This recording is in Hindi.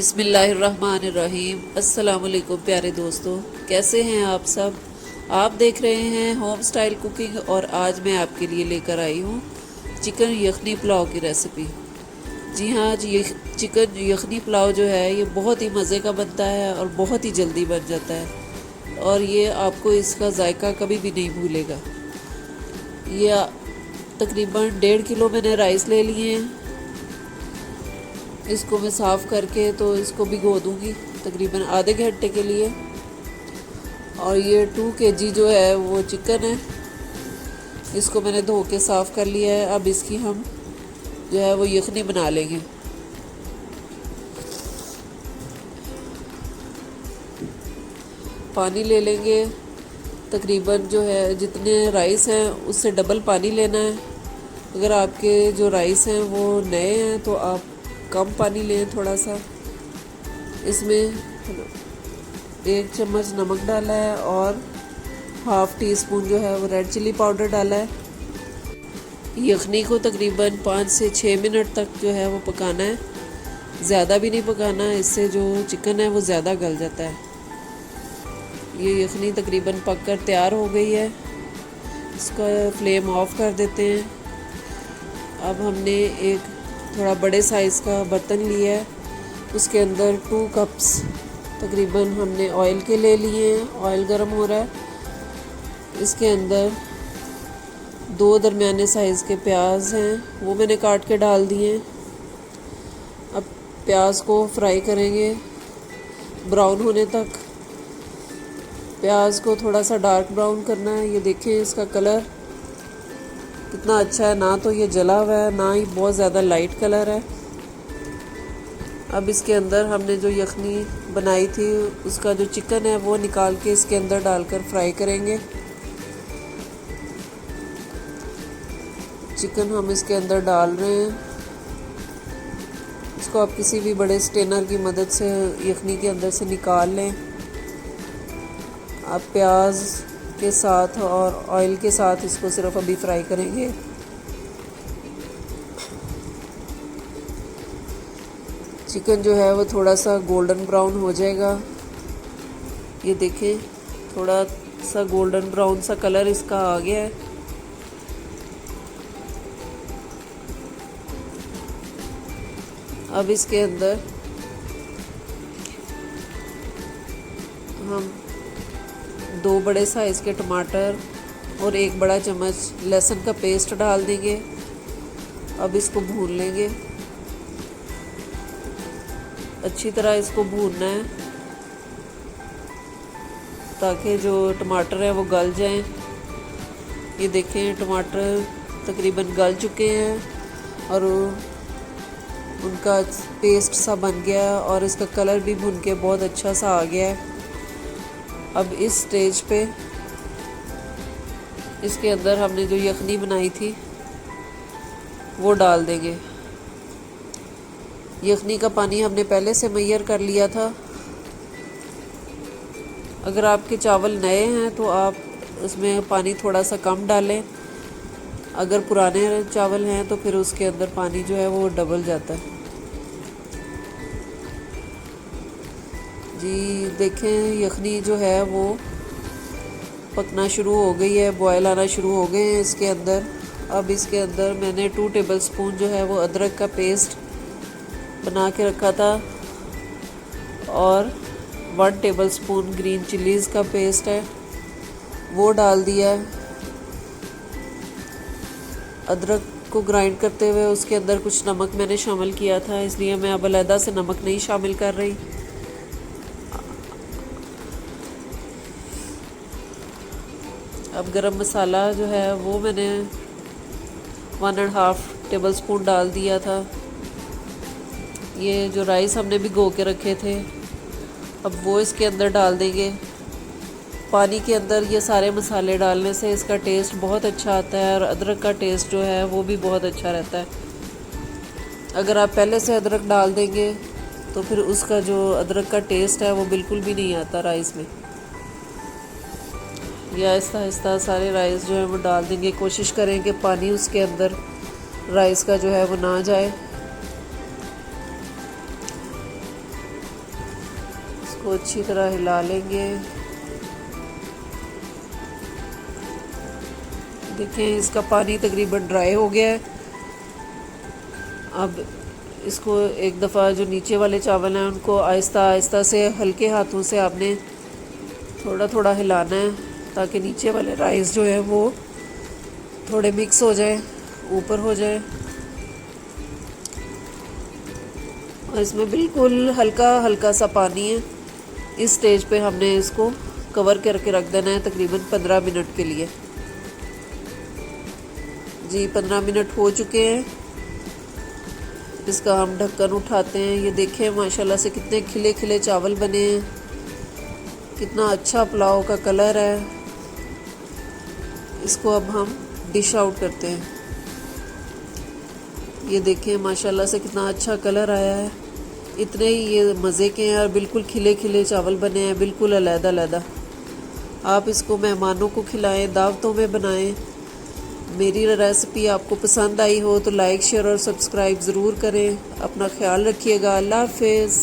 बिस्मिल्लाहिर्रहमानिर्रहीम। अस्सलाम वालेकुम प्यारे दोस्तों, कैसे हैं आप सब। आप देख रहे हैं होम स्टाइल कुकिंग और आज मैं आपके लिए लेकर आई हूँ चिकन यखनी पुलाव की रेसिपी। जी हाँ, ये चिकन यखनी पुलाव जो है ये बहुत ही मज़े का बनता है और बहुत ही जल्दी बन जाता है और ये आपको इसका जायका कभी भी नहीं भूलेगा। ये तकरीबन 1.5 किलो मैंने राइस ले लिए हैं। इसको मैं साफ़ करके तो इसको भिगो दूँगी तकरीबन आधे घंटे के लिए। और ये 2 kg जो है वो चिकन है, इसको मैंने धो के साफ़ कर लिया है। अब इसकी हम जो है वो यखनी बना लेंगे। पानी ले लेंगे, तकरीबन जो है जितने राइस हैं उससे डबल पानी लेना है। अगर आपके जो राइस हैं वो नए हैं तो आप कम पानी लें थोड़ा सा। इसमें 1 चम्मच नमक डाला है और ½ टीस्पून जो है वो रेड चिली पाउडर डाला है। यखनी को तकरीबन 5 से 6 मिनट तक जो है वो पकाना है, ज़्यादा भी नहीं पकाना है, इससे जो चिकन है वो ज़्यादा गल जाता है। ये यखनी तकरीबन पक कर तैयार हो गई है। इसका फ्लेम ऑफ कर देते हैं। अब हमने एक थोड़ा बड़े साइज़ का बर्तन लिया है, उसके अंदर 2 कप्स तकरीबन हमने ऑयल के ले लिए हैं। ऑयल गर्म हो रहा है। इसके अंदर 2 दरमियाने साइज़ के प्याज हैं, वो मैंने काट के डाल दिए हैं। अब प्याज को फ्राई करेंगे ब्राउन होने तक। प्याज को थोड़ा सा डार्क ब्राउन करना है। ये देखें इसका कलर कितना अच्छा है, ना तो ये जला हुआ है ना ही बहुत ज़्यादा लाइट कलर है। अब इसके अंदर हमने जो यखनी बनाई थी उसका जो चिकन है वो निकाल के इसके अंदर डालकर फ्राई करेंगे। चिकन हम इसके अंदर डाल रहे हैं। इसको आप किसी भी बड़े स्ट्रेनर की मदद से यखनी के अंदर से निकाल लें। आप प्याज के साथ और ऑयल के साथ इसको सिर्फ अभी फ्राई करेंगे। चिकन जो है वो थोड़ा सा गोल्डन ब्राउन हो जाएगा। ये देखें थोड़ा सा गोल्डन ब्राउन सा कलर इसका आ गया है। अब इसके अंदर हम 2 बड़े साइज़ के टमाटर और 1 बड़ा चम्मच लहसुन का पेस्ट डाल देंगे। अब इसको भून लेंगे, अच्छी तरह इसको भूनना है ताकि जो टमाटर है वो गल जाएं। ये देखें टमाटर तकरीबन गल चुके हैं और उनका पेस्ट सा बन गया और इसका कलर भी भुन के बहुत अच्छा सा आ गया है। अब इस स्टेज पे इसके अंदर हमने जो यखनी बनाई थी वो डाल देंगे। यखनी का पानी हमने पहले से मैयर कर लिया था। अगर आपके चावल नए हैं तो आप उसमें पानी थोड़ा सा कम डालें। अगर पुराने चावल हैं तो फिर उसके अंदर पानी जो है वो डबल जाता है। जी देखें यखनी जो है वो पकना शुरू हो गई है, बॉयल आना शुरू हो गए हैं इसके अंदर। अब इसके अंदर मैंने 2 टेबलस्पून जो है वो अदरक का पेस्ट बना के रखा था और 1 टेबलस्पून ग्रीन चिलीज़ का पेस्ट है वो डाल दिया है। अदरक को ग्राइंड करते हुए उसके अंदर कुछ नमक मैंने शामिल किया था, इसलिए मैं अब अलहदा से नमक नहीं शामिल कर रही। अब गरम मसाला जो है वो मैंने 1.5 टेबलस्पून डाल दिया था। ये जो राइस हमने भिगो के रखे थे अब वो इसके अंदर डाल देंगे। पानी के अंदर ये सारे मसाले डालने से इसका टेस्ट बहुत अच्छा आता है और अदरक का टेस्ट जो है वो भी बहुत अच्छा रहता है। अगर आप पहले से अदरक डाल देंगे तो फिर उसका जो अदरक का टेस्ट है वो बिल्कुल भी नहीं आता राइस में। या आहिस्ता आहिस्ता सारे राइस जो है वो डाल देंगे। कोशिश करें कि पानी उसके अंदर राइस का जो है वो ना जाए। इसको अच्छी तरह हिला लेंगे। देखें इसका पानी तकरीबन ड्राई हो गया है। अब इसको एक दफ़ा जो नीचे वाले चावल हैं उनको आहिस्ता आहिस्ता से हल्के हाथों से आपने थोड़ा थोड़ा हिलाना है ताकि नीचे वाले राइस जो है वो थोड़े मिक्स हो जाए, ऊपर हो जाए। और इसमें बिल्कुल हल्का हल्का सा पानी है। इस स्टेज पे हमने इसको कवर करके रख देना है तकरीबन 15 मिनट के लिए। जी 15 मिनट हो चुके हैं। इसका हम ढक्कन उठाते हैं। ये देखें माशाल्लाह से कितने खिले खिले चावल बने हैं, कितना अच्छा पुलाव का कलर है। इसको अब हम डिश आउट करते हैं। ये देखें माशाल्लाह से कितना अच्छा कलर आया है। इतने ही ये मज़े के हैं और बिल्कुल खिले खिले चावल बने हैं, बिल्कुल अलग अलग। आप इसको मेहमानों को खिलाएं, दावतों में बनाएं। मेरी रेसिपी आपको पसंद आई हो तो लाइक शेयर और सब्सक्राइब ज़रूर करें। अपना ख्याल रखिएगा। अल्लाह हाफ़िज़।